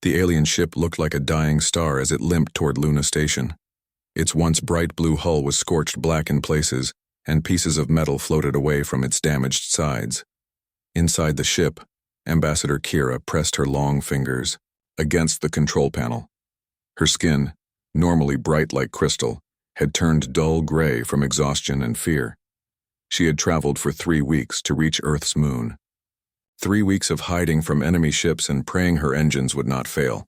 The alien ship looked like a dying star as it limped toward Luna Station. Its once bright blue hull was scorched black in places, and pieces of metal floated away from its damaged sides. Inside the ship, Ambassador Kira pressed her long fingers against the control panel. Her skin, normally bright like crystal, had turned dull gray from exhaustion and fear. She had traveled for 3 weeks to reach Earth's moon. 3 weeks of hiding from enemy ships and praying her engines would not fail.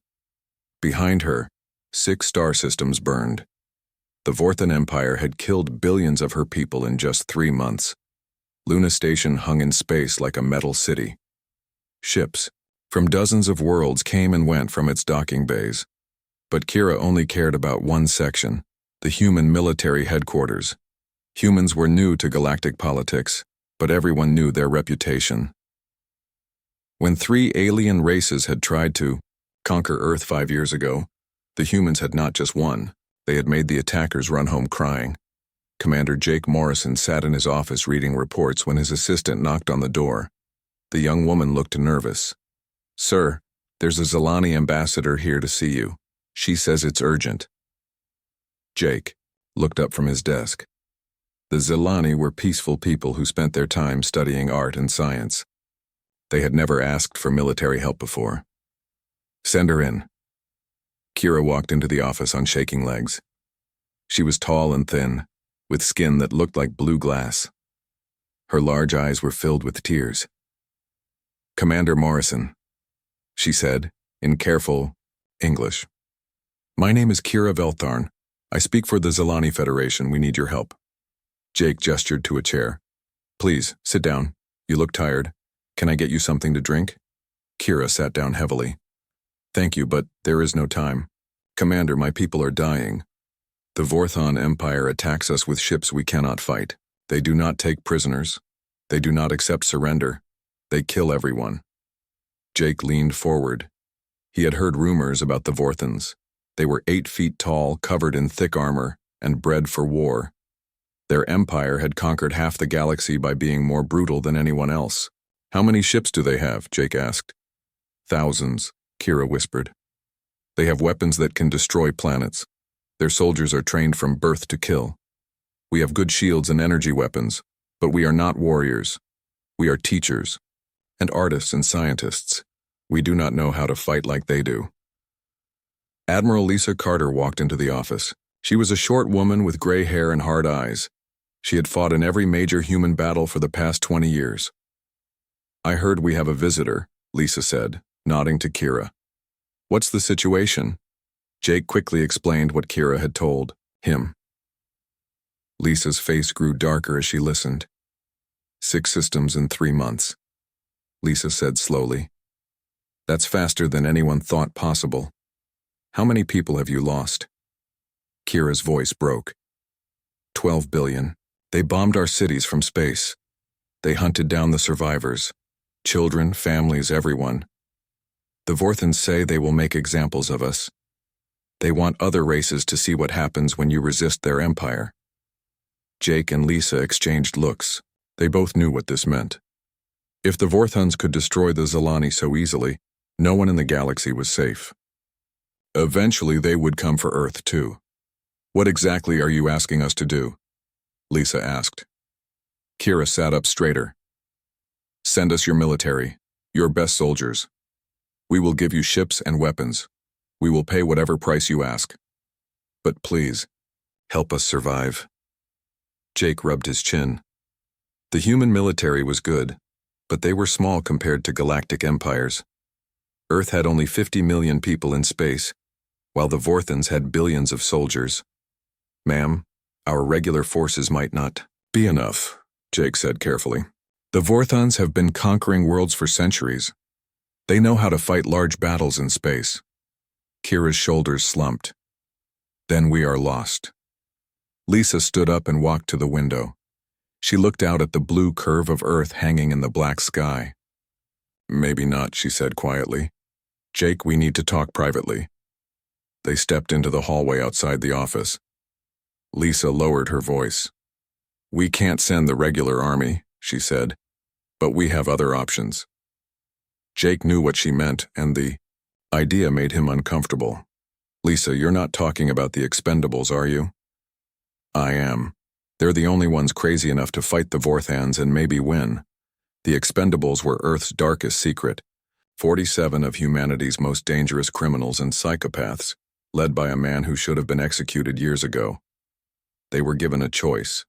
Behind her, 6 star systems burned. The Vorthan Empire had killed billions of her people in just 3 months. Luna Station hung in space like a metal city. Ships from dozens of worlds came and went from its docking bays. But Kira only cared about one section, the human military headquarters. Humans were new to galactic politics, but everyone knew their reputation. When 3 alien races had tried to conquer Earth 5 years ago, the humans had not just won, they had made the attackers run home crying. Commander Jake Morrison sat in his office reading reports when his assistant knocked on the door. The young woman looked nervous. "Sir, there's a Zilani ambassador here to see you. She says it's urgent." Jake looked up from his desk. The Zilani were peaceful people who spent their time studying art and science. They had never asked for military help before. "Send her in." Kira walked into the office on shaking legs. She was tall and thin, with skin that looked like blue glass. Her large eyes were filled with tears. "Commander Morrison," she said, in careful English. "My name is Kira Veltharn. I speak for the Zilani Federation. We need your help." Jake gestured to a chair. "Please, sit down. You look tired. Can I get you something to drink?" Kira sat down heavily. "Thank you, but there is no time. Commander, my people are dying. The Vorthan Empire attacks us with ships we cannot fight. They do not take prisoners. They do not accept surrender. They kill everyone." Jake leaned forward. He had heard rumors about the Vorthans. They were 8 feet tall, covered in thick armor, and bred for war. Their empire had conquered half the galaxy by being more brutal than anyone else. "How many ships do they have?" Jake asked. "Thousands," Kira whispered. "They have weapons that can destroy planets. Their soldiers are trained from birth to kill. We have good shields and energy weapons, but we are not warriors. We are teachers, and artists and scientists. We do not know how to fight like they do." Admiral Lisa Carter walked into the office. She was a short woman with gray hair and hard eyes. She had fought in every major human battle for the past 20 years. "I heard we have a visitor," Lisa said, nodding to Kira. "What's the situation?" Jake quickly explained what Kira had told him. Lisa's face grew darker as she listened. 6 systems in 3 months, Lisa said slowly. "That's faster than anyone thought possible. How many people have you lost?" Kira's voice broke. 12 billion. They bombed our cities from space. They hunted down the survivors. Children, families, everyone. The Vorthans say they will make examples of us. They want other races to see what happens when you resist their empire." Jake and Lisa exchanged looks. They both knew what this meant. If the Vorthans could destroy the Zilani so easily, no one in the galaxy was safe. Eventually they would come for Earth too. "What exactly are you asking us to do?" Lisa asked. Kira sat up straighter. "Send us your military, your best soldiers. We will give you ships and weapons. We will pay whatever price you ask. But please, help us survive." Jake rubbed his chin. The human military was good, but they were small compared to galactic empires. Earth had only 50 million people in space, while the Vorthans had billions of soldiers. "Ma'am, our regular forces might not be enough," Jake said carefully. "The Vorthans have been conquering worlds for centuries. They know how to fight large battles in space." Kira's shoulders slumped. "Then we are lost." Lisa stood up and walked to the window. She looked out at the blue curve of Earth hanging in the black sky. "Maybe not," she said quietly. "Jake, we need to talk privately." They stepped into the hallway outside the office. Lisa lowered her voice. "We can't send the regular army," she said, "but we have other options." Jake knew what she meant, and the Idea made him uncomfortable. Lisa, you're not talking about the Expendables, are you? I am. They're the only ones crazy enough to fight the Vorthans and maybe win. The Expendables were Earth's darkest secret. 47 of humanity's most dangerous criminals and psychopaths, led by a man who should have been executed years ago. They were given a choice: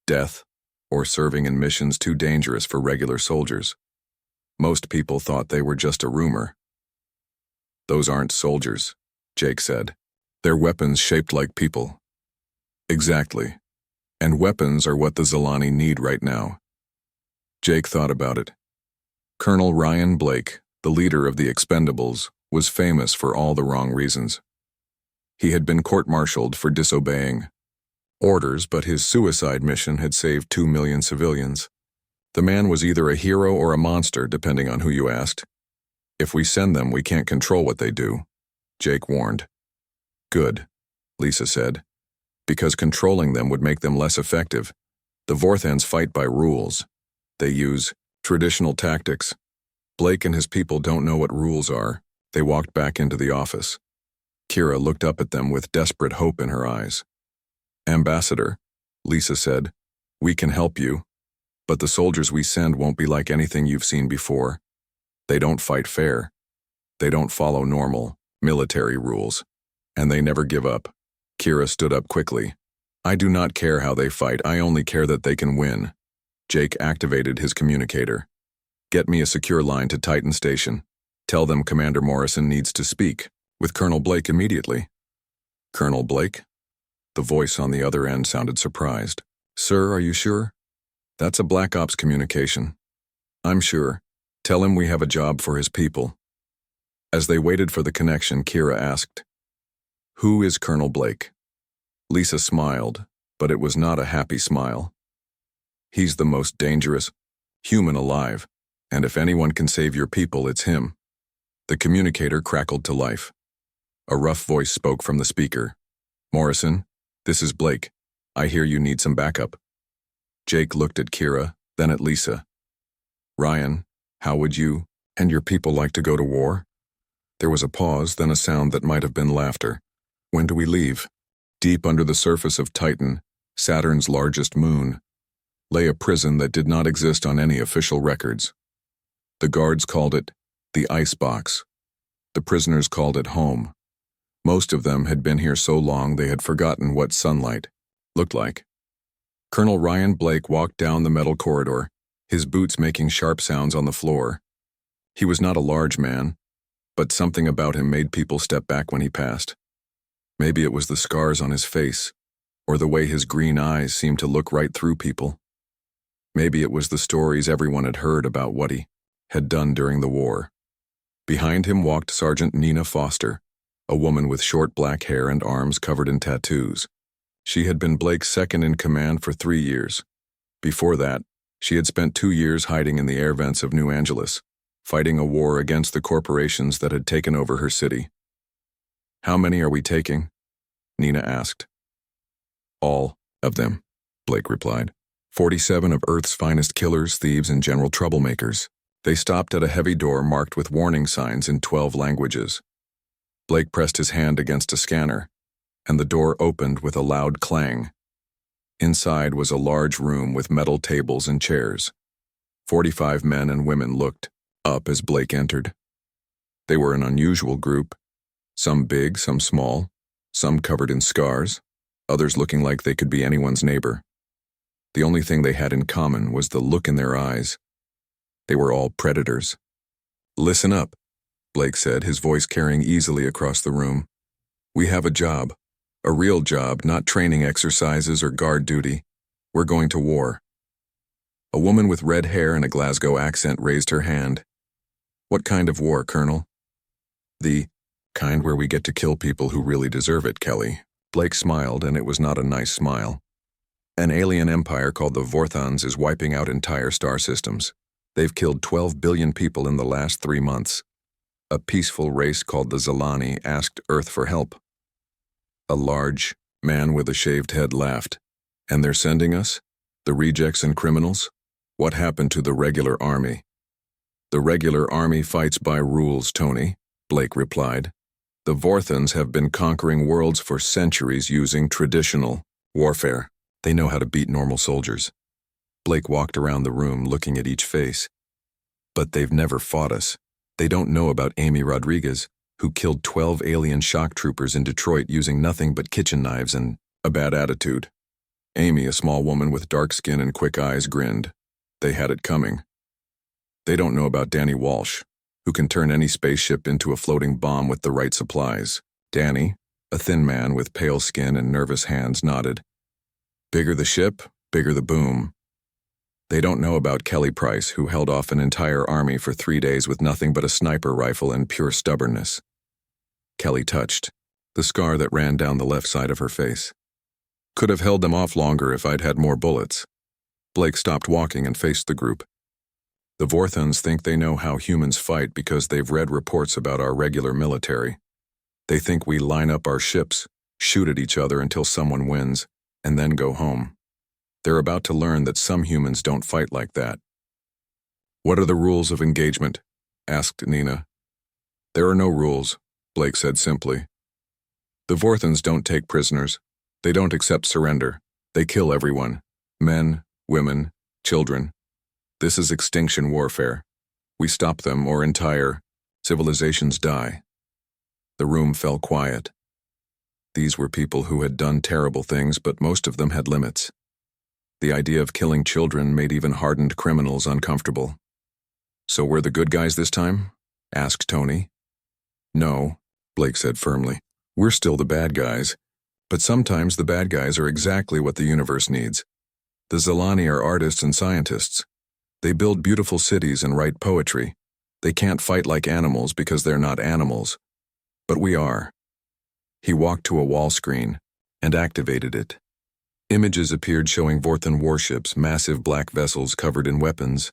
death or serving in missions too dangerous for regular soldiers. Most people thought they were just a rumor. Those aren't soldiers, Jake said. They're weapons shaped like people. Exactly. And weapons are what the Zilani need right now. Jake thought about it. Colonel Ryan Blake, the leader of the Expendables, was famous for all the wrong reasons. He had been court-martialed for disobeying orders, but his suicide mission had saved 2 million civilians. The man was either a hero or a monster, depending on who you asked. If we send them, we can't control what they do, Jake warned. Good, Lisa said, because controlling them would make them less effective. The Vorthans fight by rules. They use traditional tactics. Blake and his people don't know what rules are. They walked back into the office. Kira looked up at them with desperate hope in her eyes. Ambassador, Lisa said, we can help you, but the soldiers we send won't be like anything you've seen before. They don't fight fair. They don't follow normal military rules, and they never give up. Kira stood up quickly. I do not care how they fight, I only care that they can win. Jake activated his communicator. Get me a secure line to Titan Station. Tell them Commander Morrison needs to speak with Colonel Blake immediately. Colonel Blake? The voice on the other end sounded surprised. Sir, are you sure? That's a Black Ops communication. I'm sure. Tell him we have a job for his people. As they waited for the connection, Kira asked, Who is Colonel Blake? Lisa smiled, but it was not a happy smile. He's the most dangerous human alive, and if anyone can save your people, it's him. The communicator crackled to life. A rough voice spoke from the speaker. Morrison, this is Blake. I hear you need some backup. Jake looked at Kira, then at Lisa. Ryan, how would you and your people like to go to war? There was a pause, then a sound that might have been laughter. When do we leave? Deep under the surface of Titan, Saturn's largest moon, lay a prison that did not exist on any official records. The guards called it the icebox. The prisoners called it home. Most of them had been here so long they had forgotten what sunlight looked like. Colonel Ryan Blake walked down the metal corridor, his boots making sharp sounds on the floor. He was not a large man, but something about him made people step back when he passed. Maybe it was the scars on his face, or the way his green eyes seemed to look right through people. Maybe it was the stories everyone had heard about what he had done during the war. Behind him walked Sergeant Nina Foster, a woman with short black hair and arms covered in tattoos. She had been Blake's second in command for 3 years. Before that, she had spent 2 years hiding in the air vents of New Angeles, fighting a war against the corporations that had taken over her city. How many are we taking? Nina asked. All of them, Blake replied. 47 of Earth's finest killers, thieves, and general troublemakers. They stopped at a heavy door marked with warning signs in 12 languages. Blake pressed his hand against a scanner, and the door opened with a loud clang. Inside was a large room with metal tables and chairs. 45 men and women looked up as Blake entered. They were an unusual group, some big, some small, some covered in scars, others looking like they could be anyone's neighbor. The only thing they had in common was the look in their eyes. They were all predators. Listen up, Blake said, his voice carrying easily across the room. We have a job. A real job, not training exercises or guard duty. We're going to war. A woman with red hair and a Glasgow accent raised her hand. What kind of war, Colonel? The kind where we get to kill people who really deserve it, Kelly. Blake smiled, and it was not a nice smile. An alien empire called the Vorthans is wiping out entire star systems. They've killed 12 billion people in the last 3 months. A peaceful race called the Zilani asked Earth for help. A large man with a shaved head laughed. And they're sending us? The rejects and criminals? What happened to the regular army? The regular army fights by rules, Tony. Blake replied. The Vorthons have been conquering worlds for centuries using traditional warfare. They know how to beat normal soldiers. Blake walked around the room looking at each face. But they've never fought us. They don't know about Amy Rodriguez, who killed 12 alien shock troopers in Detroit using nothing but kitchen knives and a bad attitude. Amy, a small woman with dark skin and quick eyes, grinned. They had it coming. They don't know about Danny Walsh, who can turn any spaceship into a floating bomb with the right supplies. Danny, a thin man with pale skin and nervous hands, nodded. Bigger the ship, bigger the boom. They don't know about Kelly Price, who held off an entire army for 3 days with nothing but a sniper rifle and pure stubbornness. Kelly touched the scar that ran down the left side of her face. Could have held them off longer if I'd had more bullets. Blake stopped walking and faced the group. The Vorthons think they know how humans fight because they've read reports about our regular military. They think we line up our ships, shoot at each other until someone wins, and then go home. They're about to learn that some humans don't fight like that. What are the rules of engagement? Asked Nina. There are no rules, Blake said simply. The Vorthons don't take prisoners. They don't accept surrender. They kill everyone. Men, women, children. This is extinction warfare. We stop them or entire civilizations die. The room fell quiet. These were people who had done terrible things, but most of them had limits. The idea of killing children made even hardened criminals uncomfortable. So we're the good guys this time? Asked Tony. No, Blake said firmly. We're still the bad guys. But sometimes the bad guys are exactly what the universe needs. The Zilani are artists and scientists. They build beautiful cities and write poetry. They can't fight like animals because they're not animals. But we are. He walked to a wall screen and activated it. Images appeared showing Vorthon warships, massive black vessels covered in weapons.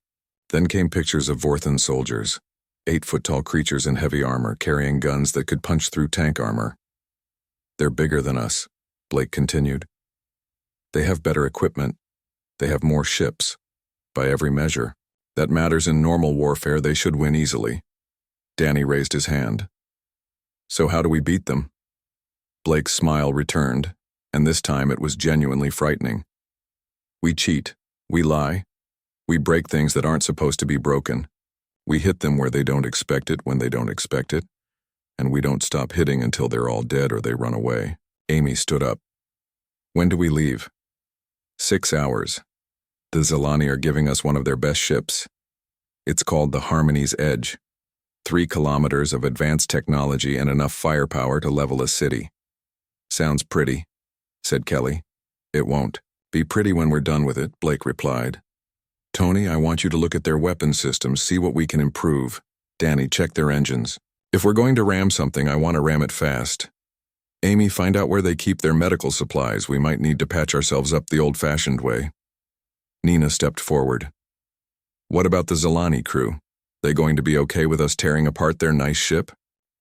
Then came pictures of Vorthon soldiers, 8-foot-tall creatures in heavy armor carrying guns that could punch through tank armor. They're bigger than us, Blake continued. They have better equipment. They have more ships. By every measure that matters in normal warfare, they should win easily. Danny raised his hand. So how do we beat them? Blake's smile returned, and this time it was genuinely frightening. We cheat. We lie. We break things that aren't supposed to be broken. We hit them where they don't expect it when they don't expect it, and we don't stop hitting until they're all dead or they run away. Amy stood up. When do we leave? 6 hours. The Zilani are giving us one of their best ships. It's called the Harmony's Edge. 3 kilometers of advanced technology and enough firepower to level a city. Sounds pretty, said Kelly. It won't be pretty when we're done with it, Blake replied. Tony, I want you to look at their weapon systems, see what we can improve. Danny, check their engines. If we're going to ram something, I want to ram it fast. Amy, find out where they keep their medical supplies. We might need to patch ourselves up the old-fashioned way. Nina stepped forward. What about the Zilani crew? They going to be okay with us tearing apart their nice ship?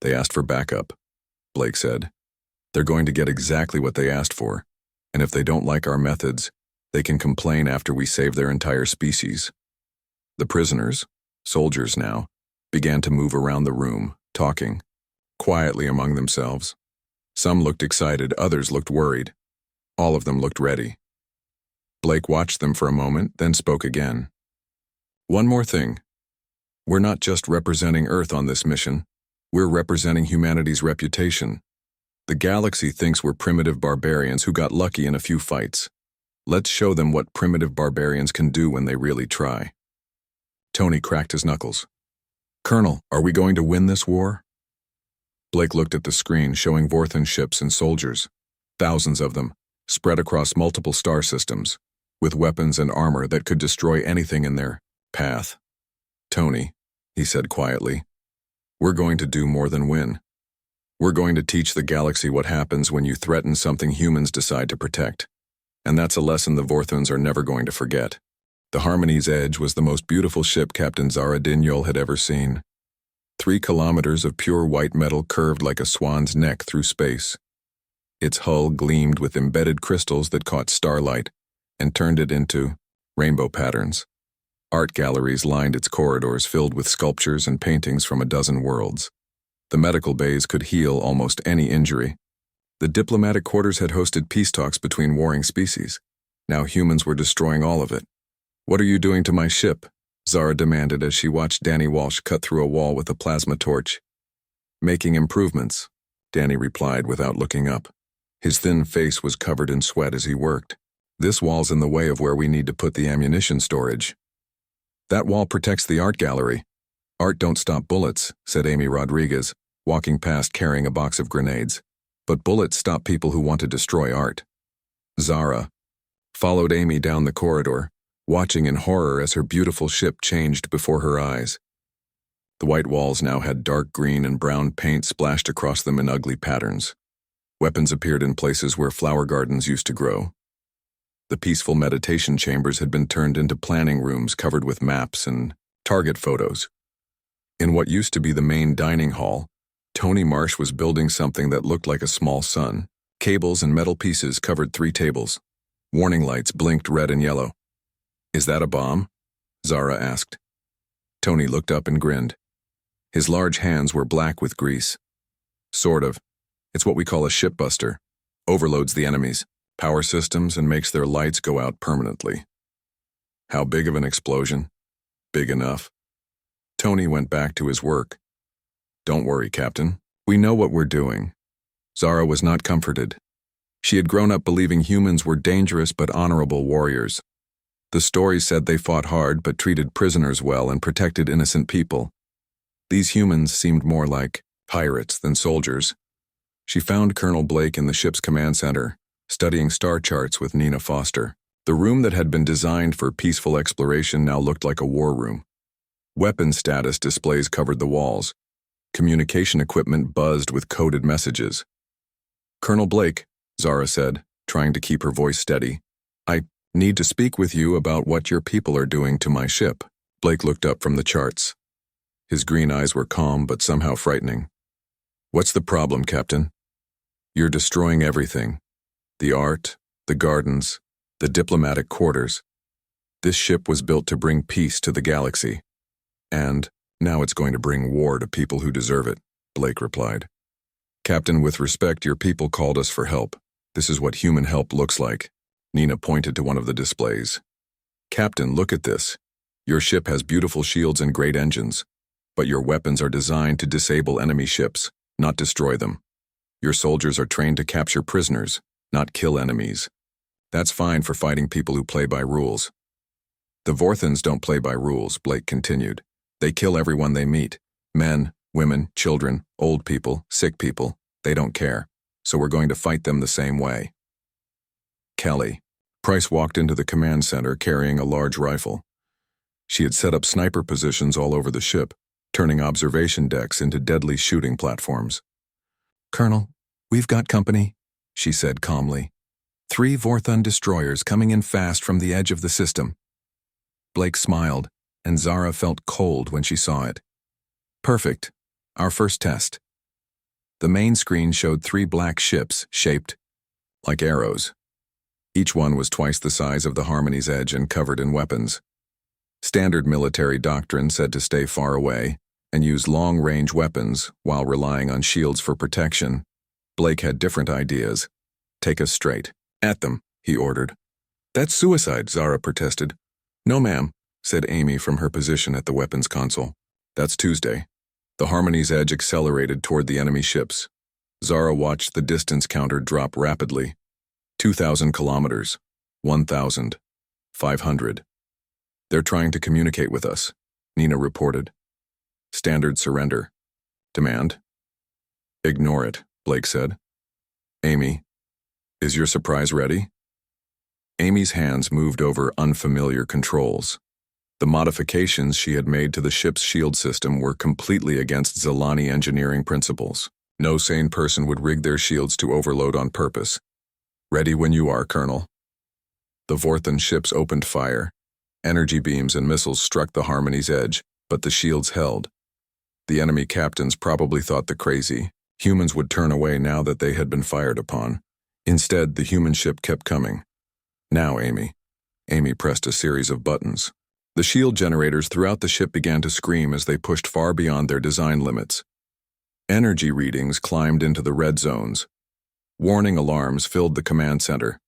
They asked for backup, Blake said. They're going to get exactly what they asked for, and if they don't like our methods, they can complain after we save their entire species. The prisoners, soldiers now, began to move around the room, talking, quietly among themselves. Some looked excited, others looked worried. All of them looked ready. Blake watched them for a moment, then spoke again. One more thing. We're not just representing Earth on this mission. We're representing humanity's reputation. The galaxy thinks we're primitive barbarians who got lucky in a few fights. Let's show them what primitive barbarians can do when they really try. Tony cracked his knuckles. Colonel, are we going to win this war? Blake looked at the screen showing Vorthon ships and soldiers, thousands of them, spread across multiple star systems, with weapons and armor that could destroy anything in their path. Tony, he said quietly, we're going to do more than win. We're going to teach the galaxy what happens when you threaten something humans decide to protect. And that's a lesson the Vorthons are never going to forget. The Harmony's Edge was the most beautiful ship Captain Zara Dinyol had ever seen. 3 kilometers of pure white metal curved like a swan's neck through space. Its hull gleamed with embedded crystals that caught starlight and turned it into rainbow patterns. Art galleries lined its corridors filled with sculptures and paintings from a dozen worlds. The medical bays could heal almost any injury. The diplomatic quarters had hosted peace talks between warring species. Now humans were destroying all of it. "What are you doing to my ship?" Zara demanded as she watched Danny Walsh cut through a wall with a plasma torch. "Making improvements," Danny replied without looking up. His thin face was covered in sweat as he worked. "This wall's in the way of where we need to put the ammunition storage." "That wall protects the art gallery." "Art don't stop bullets," said Amy Rodriguez, walking past carrying a box of grenades. "But bullets stop people who want to destroy art." Zara followed Amy down the corridor, watching in horror as her beautiful ship changed before her eyes. The white walls now had dark green and brown paint splashed across them in ugly patterns. Weapons appeared in places where flower gardens used to grow. The peaceful meditation chambers had been turned into planning rooms covered with maps and target photos. In what used to be the main dining hall, Tony Marsh was building something that looked like a small sun. Cables and metal pieces covered 3 tables. Warning lights blinked red and yellow. "Is that a bomb?" Zara asked. Tony looked up and grinned. His large hands were black with grease. "Sort of. It's what we call a ship buster. Overloads the enemies' power systems and makes their lights go out permanently." "How big of an explosion?" "Big enough." Tony went back to his work. "Don't worry, Captain. We know what we're doing." Zara was not comforted. She had grown up believing humans were dangerous but honorable warriors. The stories said they fought hard but treated prisoners well and protected innocent people. These humans seemed more like pirates than soldiers. She found Colonel Blake in the ship's command center, studying star charts with Nina Foster. The room that had been designed for peaceful exploration now looked like a war room. Weapon status displays covered the walls. Communication equipment buzzed with coded messages. "Colonel Blake," Zara said, trying to keep her voice steady, "I need to speak with you about what your people are doing to my ship." Blake looked up from the charts. His green eyes were calm but somehow frightening. "What's the problem, Captain?" "You're destroying everything. The art, the gardens, the diplomatic quarters. This ship was built to bring peace to the galaxy. And now it's going to bring war to people who deserve it," Blake replied. "Captain, with respect, your people called us for help. This is what human help looks like." Nina pointed to one of the displays. "Captain, look at this. Your ship has beautiful shields and great engines, but your weapons are designed to disable enemy ships, not destroy them. Your soldiers are trained to capture prisoners, not kill enemies. That's fine for fighting people who play by rules." "The Vorthans don't play by rules," Blake continued. "They kill everyone they meet. Men, women, children, old people, sick people. They don't care. So we're going to fight them the same way." Kelly. Price walked into the command center carrying a large rifle. She had set up sniper positions all over the ship, turning observation decks into deadly shooting platforms. "Colonel, we've got company," she said calmly. 3 Vorthon destroyers coming in fast from the edge of the system." Blake smiled, and Zara felt cold when she saw it. "Perfect. Our first test." The main screen showed 3 black ships shaped like arrows. Each one was twice the size of the Harmony's Edge and covered in weapons. Standard military doctrine said to stay far away and use long-range weapons while relying on shields for protection. Blake had different ideas. "Take us straight at them," he ordered. "That's suicide," Zara protested. "No, ma'am," said Amy from her position at the weapons console. "That's Tuesday." The Harmony's Edge accelerated toward the enemy ships. Zara watched the distance counter drop rapidly. 2,000 kilometers. 1,000. 500. "They're trying to communicate with us," Nina reported. "Standard surrender. Demand?" "Ignore it," Blake said. "Amy, is your surprise ready?" Amy's hands moved over unfamiliar controls. The modifications she had made to the ship's shield system were completely against Zilani engineering principles. No sane person would rig their shields to overload on purpose. "Ready when you are, Colonel." The Vorthon ships opened fire. Energy beams and missiles struck the Harmony's Edge, but the shields held. The enemy captains probably thought the crazy humans would turn away now that they had been fired upon. Instead, the human ship kept coming. "Now, Amy." Amy pressed a series of buttons. The shield generators throughout the ship began to scream as they pushed far beyond their design limits. Energy readings climbed into the red zones. Warning alarms filled the command center.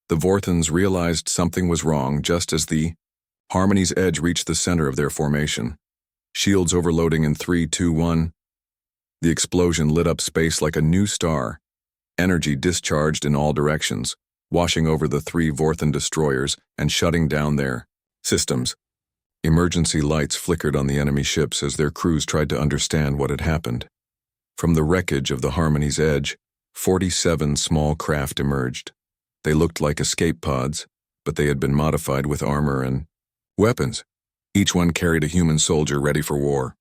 The Vorthons realized something was wrong just as the Harmony's edge reached the center of their formation. Shields overloading in 3, 2, 1. The explosion lit up space like a new star. Energy discharged in all directions, washing over the 3 Vorthon destroyers and shutting down their systems. Emergency lights flickered on the enemy ships as their crews tried to understand what had happened. From the wreckage of the Harmony's edge, 47 small craft emerged. They looked like escape pods, but they had been modified with armor and weapons. Each one carried a human soldier ready for war.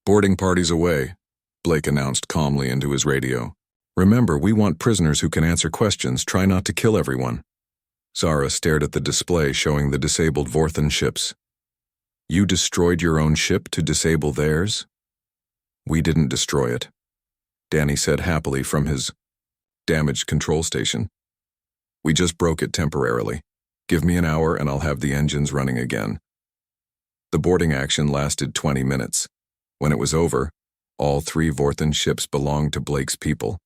"Boarding party's away," Blake announced calmly into his radio. "Remember, we want prisoners who can answer questions. Try not to kill everyone." Zara stared at the display showing the disabled Vorthon ships. "You destroyed your own ship to disable theirs?" "We didn't destroy it," Danny said happily from his damaged control station. "We just broke it temporarily. Give me an hour and I'll have the engines running again." The boarding action lasted 20 minutes. When it was over, all 3 Vorthon ships belonged to Blake's people.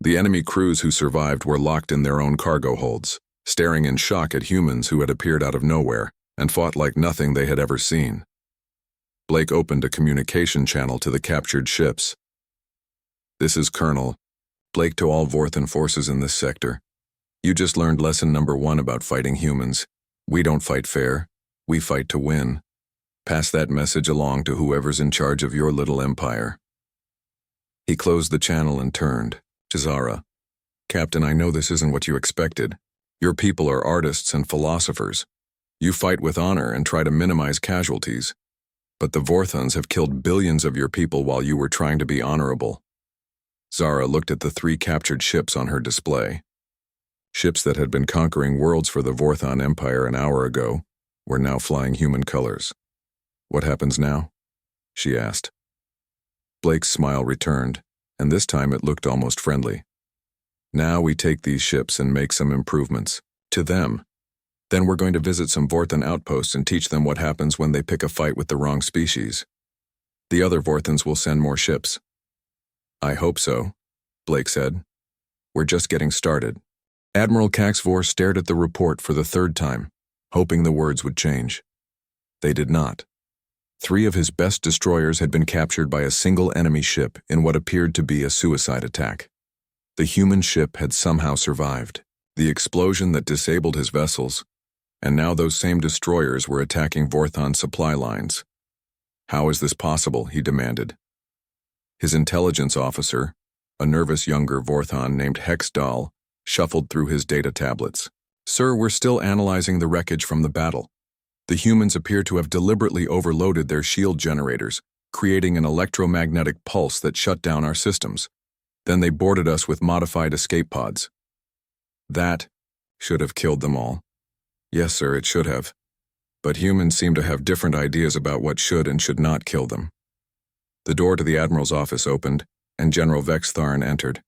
The enemy crews who survived were locked in their own cargo holds, staring in shock at humans who had appeared out of nowhere and fought like nothing they had ever seen. Blake opened a communication channel to the captured ships. "This is Colonel Blake to all Vorthon forces in this sector. You just learned lesson number 1 about fighting humans. We don't fight fair. We fight to win. Pass that message along to whoever's in charge of your little empire." He closed the channel and turned to Zara. "Captain, I know this isn't what you expected. Your people are artists and philosophers. You fight with honor and try to minimize casualties. But the Vorthons have killed billions of your people while you were trying to be honorable." Zara looked at the 3 captured ships on her display. Ships that had been conquering worlds for the Vorthon Empire an hour ago were now flying human colors. "What happens now?" she asked. Blake's smile returned, and this time it looked almost friendly. "Now we take these ships and make some improvements to them. Then we're going to visit some Vorthon outposts and teach them what happens when they pick a fight with the wrong species. The other Vorthons will send more ships." "I hope so," Blake said. "We're just getting started." Admiral Caxvor stared at the report for the 3rd time, hoping the words would change. They did not. 3 of his best destroyers had been captured by a single enemy ship in what appeared to be a suicide attack. The human ship had somehow survived the explosion that disabled his vessels, and now those same destroyers were attacking Vorthon supply lines. "How is this possible?" he demanded. His intelligence officer, a nervous younger Vorthon named Hexdal, shuffled through his data tablets. "Sir, we're still analyzing the wreckage from the battle. The humans appear to have deliberately overloaded their shield generators, creating an electromagnetic pulse that shut down our systems. Then they boarded us with modified escape pods. That should have killed them all." "Yes, sir, it should have. But humans seem to have different ideas about what should and should not kill them." The door to the Admiral's office opened, and General Vextharn entered.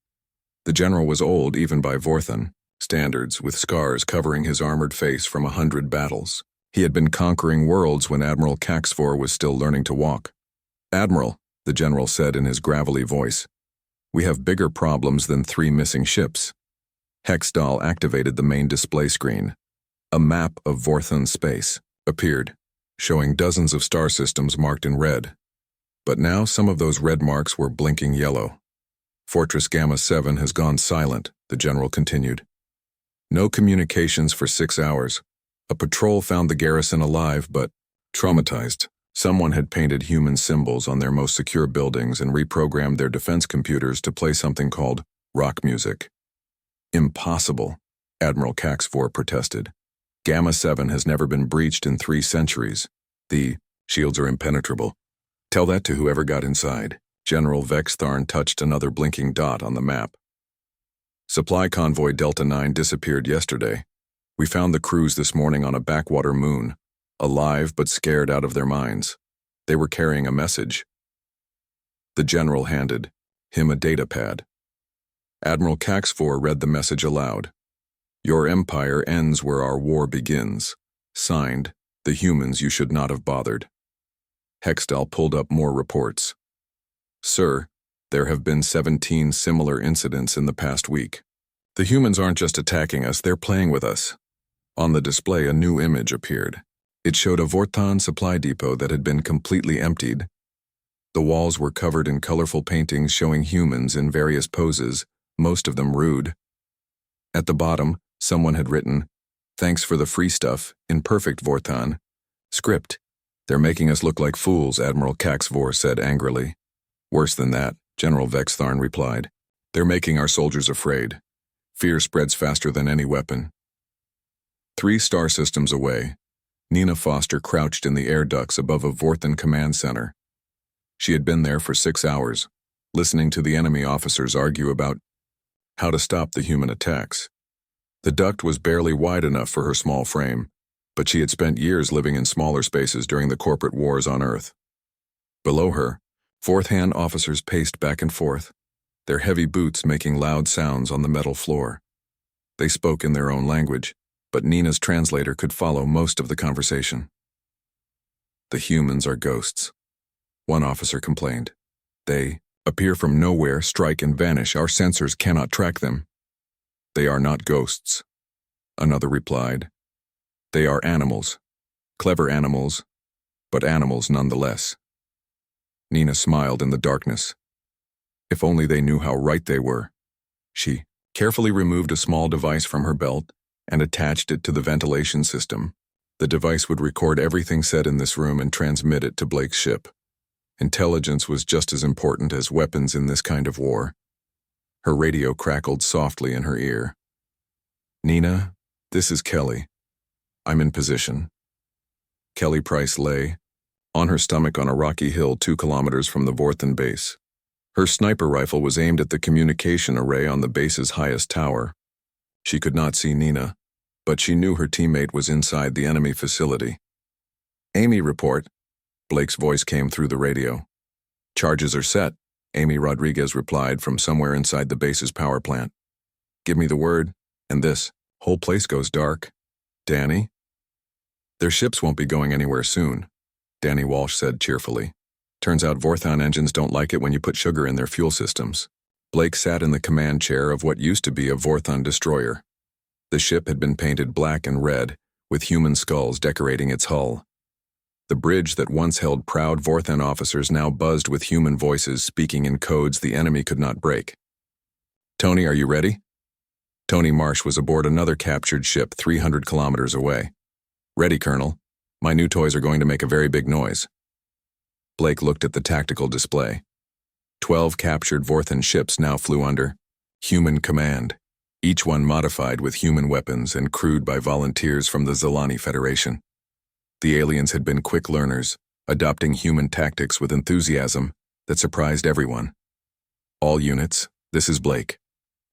The general was old even by Vorthon standards, with scars covering his armored face from 100 battles. He had been conquering worlds when Admiral Caxvor was still learning to walk. "Admiral," the general said in his gravelly voice, "we have bigger problems than 3 missing ships." Hexdal activated the main display screen. A map of Vorthon space appeared, showing dozens of star systems marked in red. But now some of those red marks were blinking yellow. "Fortress Gamma 7 has gone silent," the general continued. "No communications for 6 hours. A patrol found the garrison alive but traumatized. Someone had painted human symbols on their most secure buildings and reprogrammed their defense computers to play something called rock music." "Impossible," Admiral Caxvor protested. "Gamma 7 has never been breached in 3 centuries. The shields are impenetrable. Tell that to whoever got inside." General Vextharn touched another blinking dot on the map. "Supply convoy Delta 9 disappeared yesterday. We found the crews this morning on a backwater moon, alive but scared out of their minds. They were carrying a message." The general handed him a data pad. Admiral Caxvor read the message aloud. "Your empire ends where our war begins. Signed, the humans you should not have bothered." Hexdal pulled up more reports. Sir, there have been 17 similar incidents in the past week. The humans aren't just attacking us, they're playing with us. On the display, a new image appeared. It showed a Vortan supply depot that had been completely emptied. The walls were covered in colorful paintings showing humans in various poses, most of them rude. At the bottom, someone had written, "Thanks for the free stuff," in perfect Vortan. Script. "They're making us look like fools," Admiral Caxvor said angrily. "Worse than that," General Vextharn replied. "They're making our soldiers afraid. Fear spreads faster than any weapon." 3 star systems away, Nina Foster crouched in the air ducts above a Vorthan command center. She had been there for 6 hours, listening to the enemy officers argue about how to stop the human attacks. The duct was barely wide enough for her small frame, but she had spent years living in smaller spaces during the corporate wars on Earth. Below her, fourth-hand officers paced back and forth, their heavy boots making loud sounds on the metal floor. They spoke in their own language, but Nina's translator could follow most of the conversation. "The humans are ghosts," one officer complained. "They appear from nowhere, strike and vanish. Our sensors cannot track them." "They are not ghosts," another replied. "They are animals. Clever animals, but animals nonetheless." Nina smiled in the darkness. If only they knew how right they were. She carefully removed a small device from her belt and attached it to the ventilation system. The device would record everything said in this room and transmit it to Blake's ship. Intelligence was just as important as weapons in this kind of war. Her radio crackled softly in her ear. "Nina, this is Kelly. I'm in position." Kelly Price lay on her stomach on a rocky hill 2 kilometers from the Vorthan base. Her sniper rifle was aimed at the communication array on the base's highest tower. She could not see Nina, but she knew her teammate was inside the enemy facility. "Amy, report." Blake's voice came through the radio. "Charges are set," Amy Rodriguez replied from somewhere inside the base's power plant. "Give me the word, and this whole place goes dark." "Danny?" "Their ships won't be going anywhere soon," Danny Walsh said cheerfully. "Turns out Vorthan engines don't like it when you put sugar in their fuel systems." Blake sat in the command chair of what used to be a Vorthan destroyer. The ship had been painted black and red, with human skulls decorating its hull. The bridge that once held proud Vorthan officers now buzzed with human voices speaking in codes the enemy could not break. "Tony, are you ready?" Tony Marsh was aboard another captured ship 300 kilometers away. "Ready, Colonel. My new toys are going to make a very big noise." Blake looked at the tactical display. 12 captured Vorthan ships now flew under human command, each one modified with human weapons and crewed by volunteers from the Zelani Federation. The aliens had been quick learners, adopting human tactics with enthusiasm that surprised everyone. "All units, this is Blake.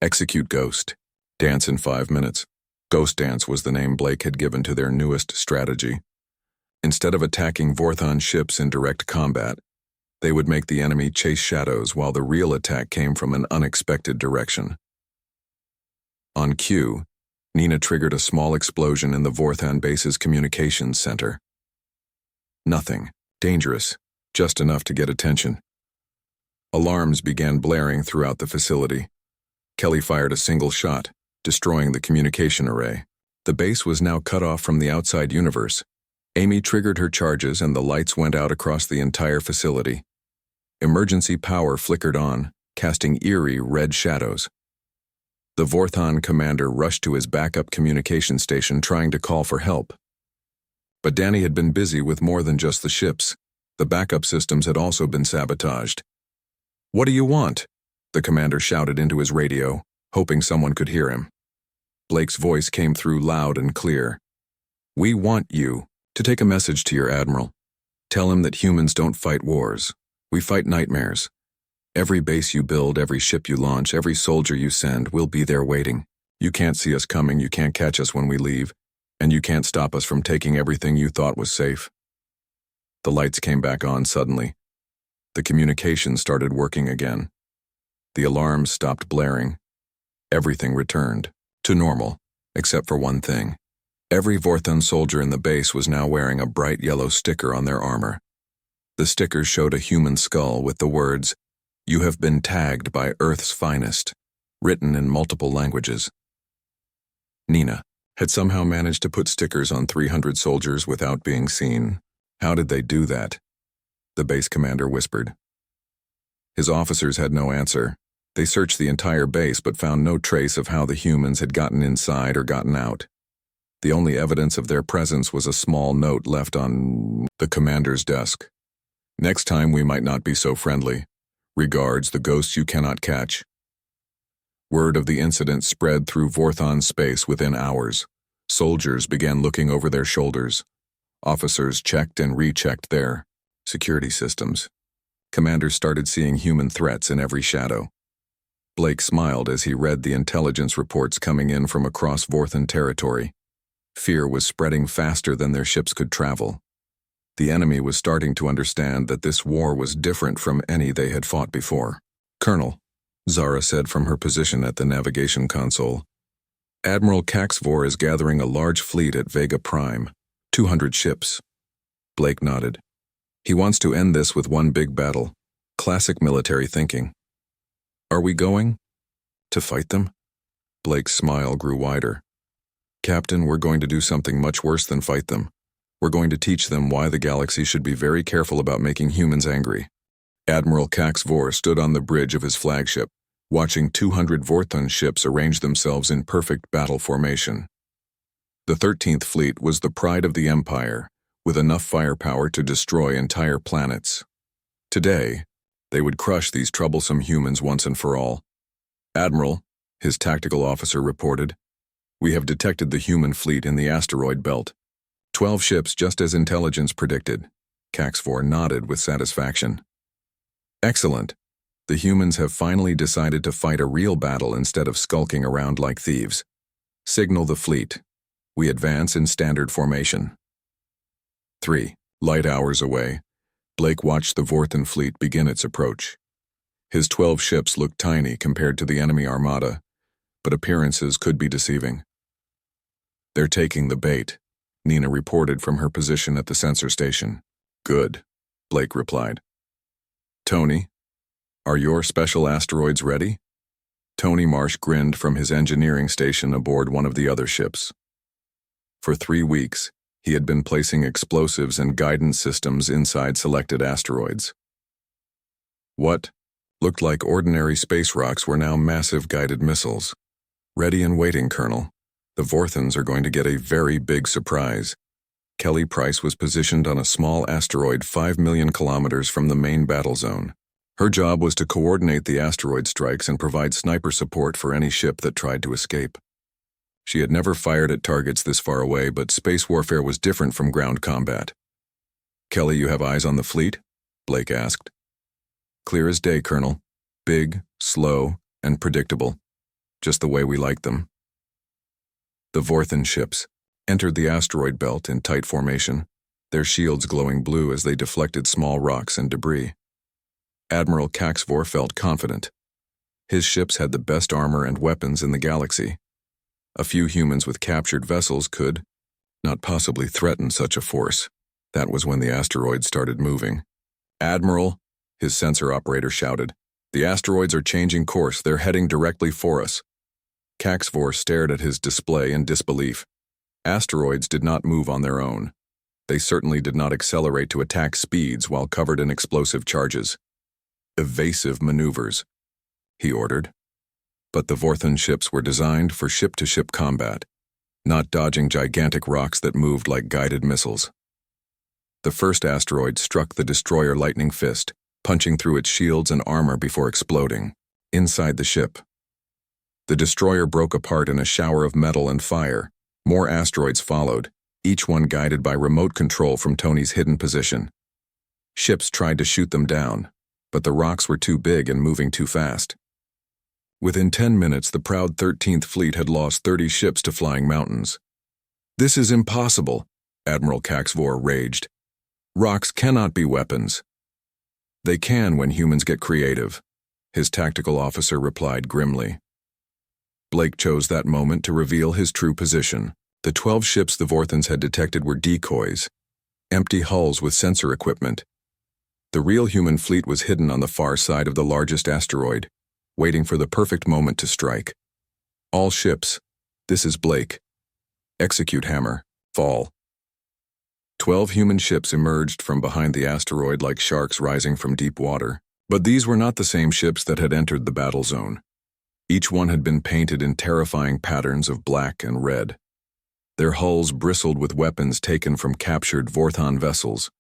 Execute Ghost. Dance in 5 minutes." Ghost Dance was the name Blake had given to their newest strategy. Instead of attacking Vorthan ships in direct combat, they would make the enemy chase shadows while the real attack came from an unexpected direction. On cue, Nina triggered a small explosion in the Vorthan base's communications center. Nothing dangerous, just enough to get attention. Alarms began blaring throughout the facility. Kelly fired a single shot, destroying the communication array. The base was now cut off from the outside universe. Amy triggered her charges and the lights went out across the entire facility. Emergency power flickered on, casting eerie red shadows. The Vorthan commander rushed to his backup communication station trying to call for help. But Danny had been busy with more than just the ships. The backup systems had also been sabotaged. "What do you want?" the commander shouted into his radio, hoping someone could hear him. Blake's voice came through loud and clear. "We want you to take a message to your admiral. Tell him that humans don't fight wars. We fight nightmares. Every base you build, every ship you launch, every soldier you send, we'll be there waiting. You can't see us coming, you can't catch us when we leave, and you can't stop us from taking everything you thought was safe." The lights came back on suddenly. The communication started working again. The alarms stopped blaring. Everything returned to normal, except for one thing. Every Vorthan soldier in the base was now wearing a bright yellow sticker on their armor. The sticker showed a human skull with the words, You have been tagged by Earth's finest, written in multiple languages. Nina had somehow managed to put stickers on 300 soldiers without being seen. How did they do that? The base commander whispered. His officers had no answer. They searched the entire base but found no trace of how the humans had gotten inside or gotten out. The only evidence of their presence was a small note left on the commander's desk. Next time we might not be so friendly. Regards, the ghosts you cannot catch. Word of the incident spread through Vorthon space within hours. Soldiers began looking over their shoulders. Officers checked and rechecked their security systems. Commanders started seeing human threats in every shadow. Blake smiled as he read the intelligence reports coming in from across Vorthon territory. Fear was spreading faster than their ships could travel. The enemy was starting to understand that this war was different from any they had fought before. Colonel, Zara said from her position at the navigation console, Admiral Kaxvor is gathering a large fleet at Vega Prime, 200 ships. Blake nodded. He wants to end this with one big battle. Classic military thinking. Are we going to fight them? Blake's smile grew wider. Captain, we're going to do something much worse than fight them. We're going to teach them why the galaxy should be very careful about making humans angry. Admiral Kaxvor stood on the bridge of his flagship, watching 200 Vorthon ships arrange themselves in perfect battle formation. The 13th Fleet was the pride of the Empire, with enough firepower to destroy entire planets. Today, they would crush these troublesome humans once and for all. Admiral, his tactical officer reported, we have detected the human fleet in the asteroid belt. 12 ships just as intelligence predicted. Kaxvor nodded with satisfaction. Excellent. The humans have finally decided to fight a real battle instead of skulking around like thieves. Signal the fleet. We advance in standard formation. 3 light hours away, Blake watched the Vorthon fleet begin its approach. His 12 ships looked tiny compared to the enemy armada, but appearances could be deceiving. They're taking the bait, Nina reported from her position at the sensor station. Good, Blake replied. Tony, are your special asteroids ready? Tony Marsh grinned from his engineering station aboard one of the other ships. For 3 weeks, he had been placing explosives and guidance systems inside selected asteroids. What looked like ordinary space rocks were now massive guided missiles. Ready and waiting, Colonel. The Vorthons are going to get a very big surprise. Kelly Price was positioned on a small asteroid 5 million kilometers from the main battle zone. Her job was to coordinate the asteroid strikes and provide sniper support for any ship that tried to escape. She had never fired at targets this far away, but space warfare was different from ground combat. Kelly, you have eyes on the fleet? Blake asked. Clear as day, Colonel. Big, slow, and predictable. Just the way we like them. The Vorthon ships entered the asteroid belt in tight formation, their shields glowing blue as they deflected small rocks and debris. Admiral Kaxvor felt confident. His ships had the best armor and weapons in the galaxy. A few humans with captured vessels could not possibly threaten such a force. That was when the asteroid started moving. Admiral, his sensor operator shouted, the asteroids are changing course. They're heading directly for us. Kaxvor stared at his display in disbelief. Asteroids did not move on their own. They certainly did not accelerate to attack speeds while covered in explosive charges. Evasive maneuvers, he ordered. But the Vorthon ships were designed for ship-to-ship combat, not dodging gigantic rocks that moved like guided missiles. The first asteroid struck the destroyer lightning fist, punching through its shields and armor before exploding. Inside the ship, the destroyer broke apart in a shower of metal and fire. More asteroids followed, each one guided by remote control from Tony's hidden position. Ships tried to shoot them down, but the rocks were too big and moving too fast. Within 10 minutes, the proud 13th Fleet had lost 30 ships to flying mountains. This is impossible, Admiral Kaxvor raged. Rocks cannot be weapons. They can when humans get creative, his tactical officer replied grimly. Blake chose that moment to reveal his true position. The 12 ships the Vorthons had detected were decoys, empty hulls with sensor equipment. The real human fleet was hidden on the far side of the largest asteroid, waiting for the perfect moment to strike. All ships, this is Blake. Execute hammer, fall. 12 human ships emerged from behind the asteroid like sharks rising from deep water. But these were not the same ships that had entered the battle zone. Each one had been painted in terrifying patterns of black and red. Their hulls bristled with weapons taken from captured Vorthon vessels.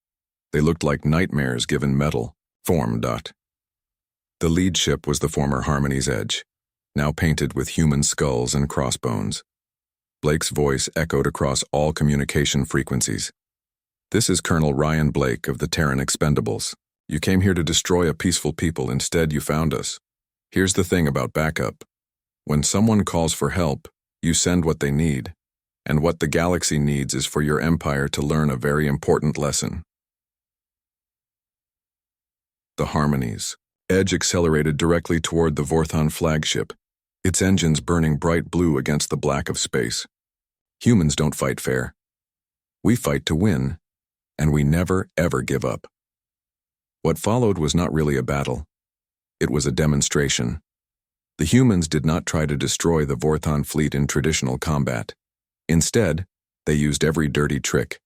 They looked like nightmares given metal, form. The lead ship was the former Harmony's Edge, now painted with human skulls and crossbones. Blake's voice echoed across all communication frequencies. This is Colonel Ryan Blake of the Terran Expendables. You came here to destroy a peaceful people, instead you found us. Here's the thing about backup. When someone calls for help, you send what they need. And what the galaxy needs is for your empire to learn a very important lesson. The Harmonies. Edge accelerated directly toward the Vorthon flagship, its engines burning bright blue against the black of space. Humans don't fight fair. We fight to win, and we never, ever give up. What followed was not really a battle. It was a demonstration. The humans did not try to destroy the Vorthon fleet in traditional combat. Instead, they used every dirty trick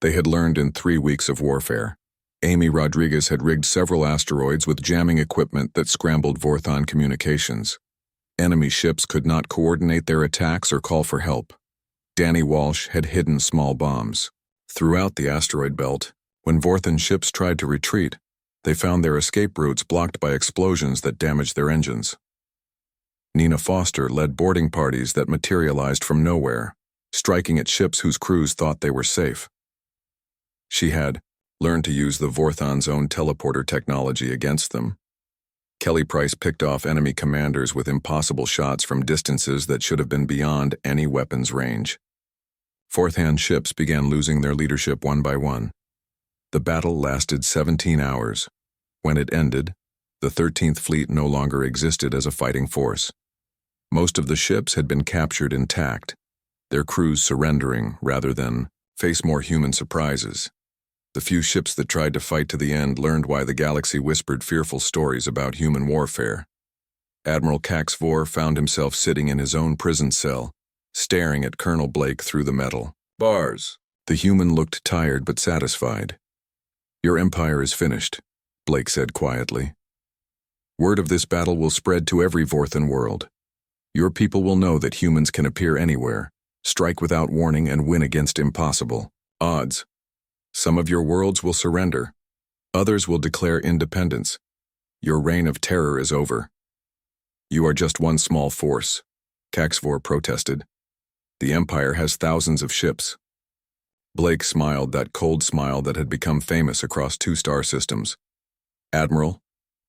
they had learned in 3 weeks of warfare. Amy Rodriguez had rigged several asteroids with jamming equipment that scrambled Vorthon communications. Enemy ships could not coordinate their attacks or call for help. Danny Walsh had hidden small bombs. Throughout the asteroid belt, when Vorthon ships tried to retreat, they found their escape routes blocked by explosions that damaged their engines. Nina Foster led boarding parties that materialized from nowhere, striking at ships whose crews thought they were safe. She had learned to use the Vorthon's own teleporter technology against them. Kelly Price picked off enemy commanders with impossible shots from distances that should have been beyond any weapon's range. Fourth-hand ships began losing their leadership one by one. The battle lasted 17 hours. When it ended, the 13th Fleet no longer existed as a fighting force. Most of the ships had been captured intact, their crews surrendering rather than face more human surprises. The few ships that tried to fight to the end learned why the galaxy whispered fearful stories about human warfare. Admiral Cax Vor found himself sitting in his own prison cell, staring at Colonel Blake through the metal bars. The human looked tired but satisfied. "Your empire is finished," Blake said quietly. "Word of this battle will spread to every Vorthon world. Your people will know that humans can appear anywhere, strike without warning, and win against impossible odds. Some of your worlds will surrender. Others will declare independence. Your reign of terror is over." "You are just one small force," Cax Vor protested. "The Empire has thousands of ships." Blake smiled, that cold smile that had become famous across 2 star systems. "Admiral,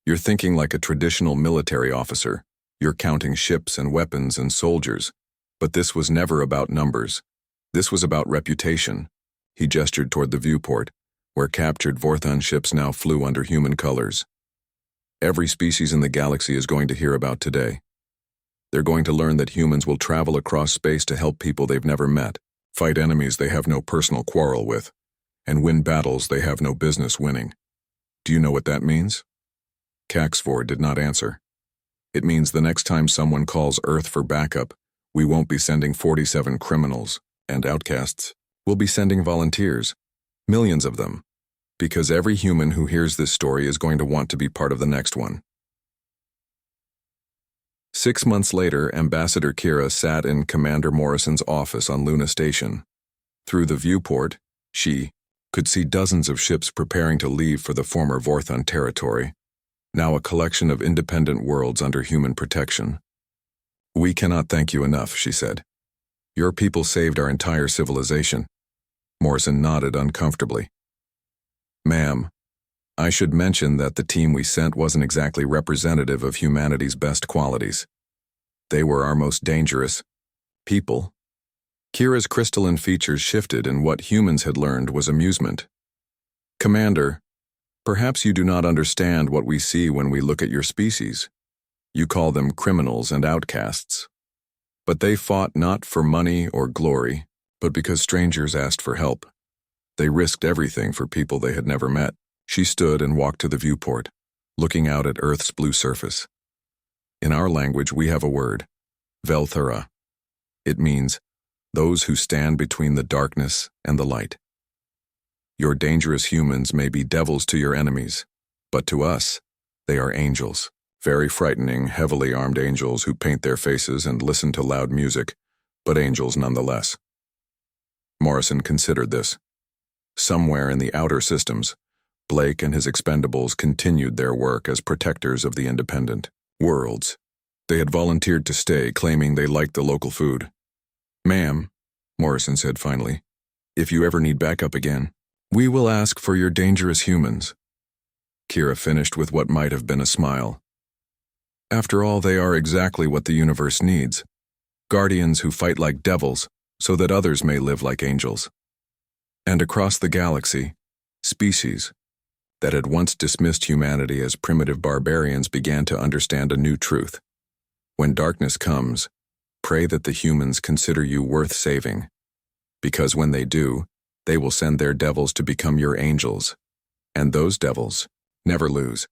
you're thinking like a traditional military officer. You're counting ships and weapons and soldiers. But this was never about numbers. This was about reputation." He gestured toward the viewport, where captured Vorthon ships now flew under human colors. "Every species in the galaxy is going to hear about today. They're going to learn that humans will travel across space to help people they've never met, fight enemies they have no personal quarrel with, and win battles they have no business winning. Do you know what that means?" Cax Vor did not answer. "It means the next time someone calls Earth for backup, we won't be sending 47 criminals and outcasts. We'll be sending volunteers, millions of them, because every human who hears this story is going to want to be part of the next one." 6 months later, Ambassador Kira sat in Commander Morrison's office on Luna Station. Through the viewport, she could see dozens of ships preparing to leave for the former Vorthon territory, now a collection of independent worlds under human protection. "We cannot thank you enough," she said. "Your people saved our entire civilization." Morrison nodded uncomfortably. "Ma'am, I should mention that the team we sent wasn't exactly representative of humanity's best qualities. They were our most dangerous people." Kira's crystalline features shifted, and what humans had learned was amusement. "Commander, perhaps you do not understand what we see when we look at your species. You call them criminals and outcasts. But they fought not for money or glory, but because strangers asked for help. They risked everything for people they had never met. She stood and walked to the viewport, looking out at Earth's blue surface. In our language, we have a word, Velthura. It means those who stand between the darkness and the light. Your dangerous humans may be devils to your enemies, but to us, they are angels. Very frightening, heavily armed angels who paint their faces and listen to loud music, but angels nonetheless. Morrison considered this. Somewhere in the outer systems, Blake and his expendables continued their work as protectors of the independent worlds. They had volunteered to stay, claiming they liked the local food. "Ma'am," Morrison said finally, "if you ever need backup again, we will ask for your dangerous humans." Kira finished with what might have been a smile. After all, they are exactly what the universe needs. Guardians who fight like devils so that others may live like angels. And across the galaxy, species that had once dismissed humanity as primitive barbarians began to understand a new truth. When darkness comes, pray that the humans consider you worth saving, because when they do, they will send their devils to become your angels, and those devils never lose.